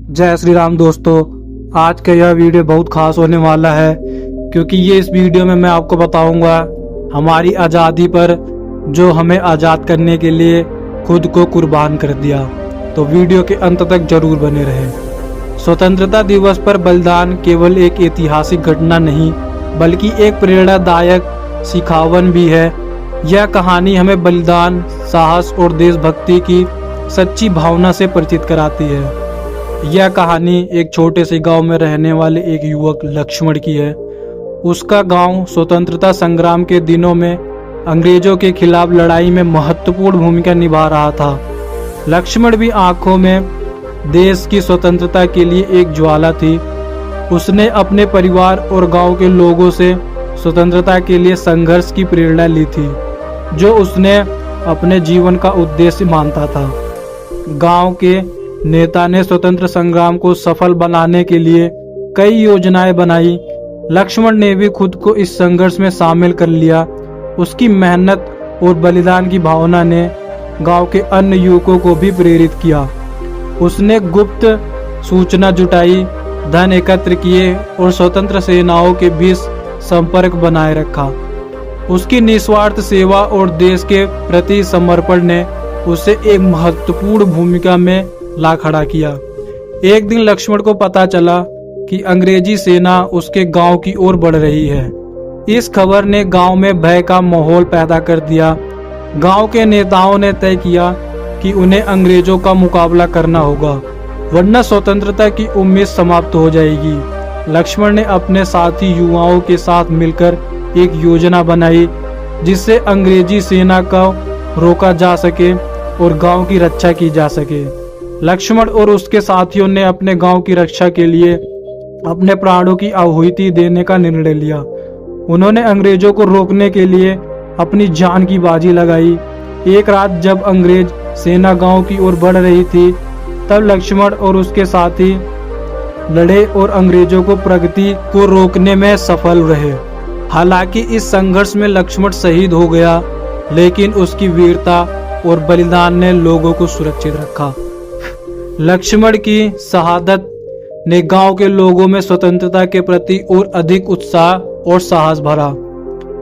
जय श्री राम दोस्तों। आज का यह वीडियो बहुत खास होने वाला है क्योंकि इस वीडियो में मैं आपको बताऊंगा हमारी आज़ादी पर जो हमें आज़ाद करने के लिए खुद को कुर्बान कर दिया। तो वीडियो के अंत तक जरूर बने रहें। स्वतंत्रता दिवस पर बलिदान केवल एक ऐतिहासिक घटना नहीं बल्कि एक प्रेरणादायक सिखावन भी है। यह कहानी हमें बलिदान, साहस और देशभक्ति की सच्ची भावना से परिचित कराती है। यह कहानी एक छोटे से गांव में रहने वाले एक युवक लक्ष्मण की है। उसका गांव स्वतंत्रता संग्राम के दिनों में अंग्रेजों के खिलाफ लड़ाई में महत्वपूर्ण भूमिका निभा रहा था। लक्ष्मण भी आंखों में देश की स्वतंत्रता के लिए एक ज्वाला थी। उसने अपने परिवार और गांव के लोगों से स्वतंत्रता के लिए संघर्ष की प्रेरणा ली थी, जो उसने अपने जीवन का उद्देश्य मानता था। गांव के नेता ने स्वतंत्र संग्राम को सफल बनाने के लिए कई योजनाएं बनाई। लक्ष्मण ने भी खुद को इस संघर्ष में शामिल कर लिया। उसकी मेहनत और बलिदान की भावना ने गांव के अन्य युवकों को भी प्रेरित किया। उसने गुप्त सूचना जुटाई, धन एकत्र किए और स्वतंत्र सेनाओं के बीच संपर्क बनाए रखा। उसकी निस्वार्थ सेवा और देश के प्रति समर्पण ने उसे एक महत्वपूर्ण भूमिका में ला खड़ा किया। एक दिन लक्ष्मण को पता चला कि अंग्रेजी सेना उसके गांव की ओर बढ़ रही है। इस खबर ने गांव में भय का माहौल पैदा कर दिया। गांव के नेताओं ने तय किया कि उन्हें अंग्रेजों का मुकाबला करना होगा, वरना स्वतंत्रता की उम्मीद समाप्त हो जाएगी। लक्ष्मण ने अपने साथी युवाओं के साथ मिलकर एक योजना बनाई जिससे अंग्रेजी सेना को रोका जा सके और गांव की रक्षा की जा सके। लक्ष्मण और उसके साथियों ने अपने गांव की रक्षा के लिए अपने प्राणों की आहुति देने का निर्णय लिया। उन्होंने अंग्रेजों को रोकने के लिए अपनी जान की बाजी लगाई। एक रात जब अंग्रेज सेना गांव की ओर बढ़ रही थी, तब लक्ष्मण और उसके साथी लड़े और अंग्रेजों को प्रगति को रोकने में सफल रहे। हालांकि इस संघर्ष में लक्ष्मण शहीद हो गया, लेकिन उसकी वीरता और बलिदान ने लोगों को सुरक्षित रखा। लक्ष्मण की शहादत ने गांव के लोगों में स्वतंत्रता के प्रति और अधिक उत्साह और साहस भरा।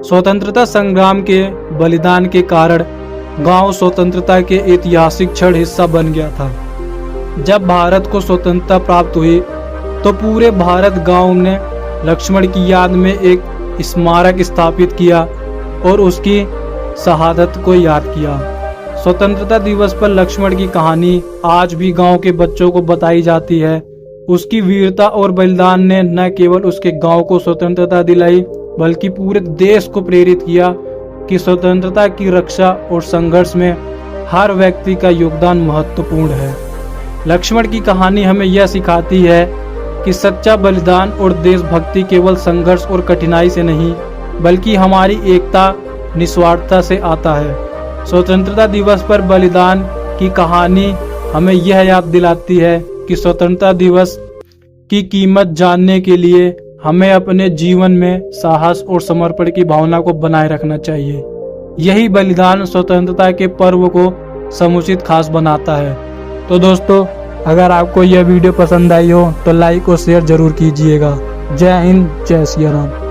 स्वतंत्रता संग्राम के बलिदान के कारण गांव स्वतंत्रता के ऐतिहासिक क्षण हिस्सा बन गया था। जब भारत को स्वतंत्रता प्राप्त हुई तो पूरे भारत गांव ने लक्ष्मण की याद में एक स्मारक स्थापित किया और उसकी शहादत को याद किया। स्वतंत्रता दिवस पर लक्ष्मण की कहानी आज भी गांव के बच्चों को बताई जाती है। उसकी वीरता और बलिदान ने न केवल उसके गांव को स्वतंत्रता दिलाई बल्कि पूरे देश को प्रेरित किया कि स्वतंत्रता की रक्षा और संघर्ष में हर व्यक्ति का योगदान महत्वपूर्ण है। लक्ष्मण की कहानी हमें यह सिखाती है कि सच्चा बलिदान और देशभक्ति केवल संघर्ष और कठिनाई से नहीं बल्कि हमारी एकता, निस्वार्थता से आता है। स्वतंत्रता दिवस पर बलिदान की कहानी हमें यह याद दिलाती है कि स्वतंत्रता दिवस की कीमत जानने के लिए हमें अपने जीवन में साहस और समर्पण की भावना को बनाए रखना चाहिए। यही बलिदान स्वतंत्रता के पर्व को समुचित खास बनाता है। तो दोस्तों, अगर आपको यह वीडियो पसंद आई हो तो लाइक और शेयर जरूर कीजिएगा। जय हिंद, जय श्री राम।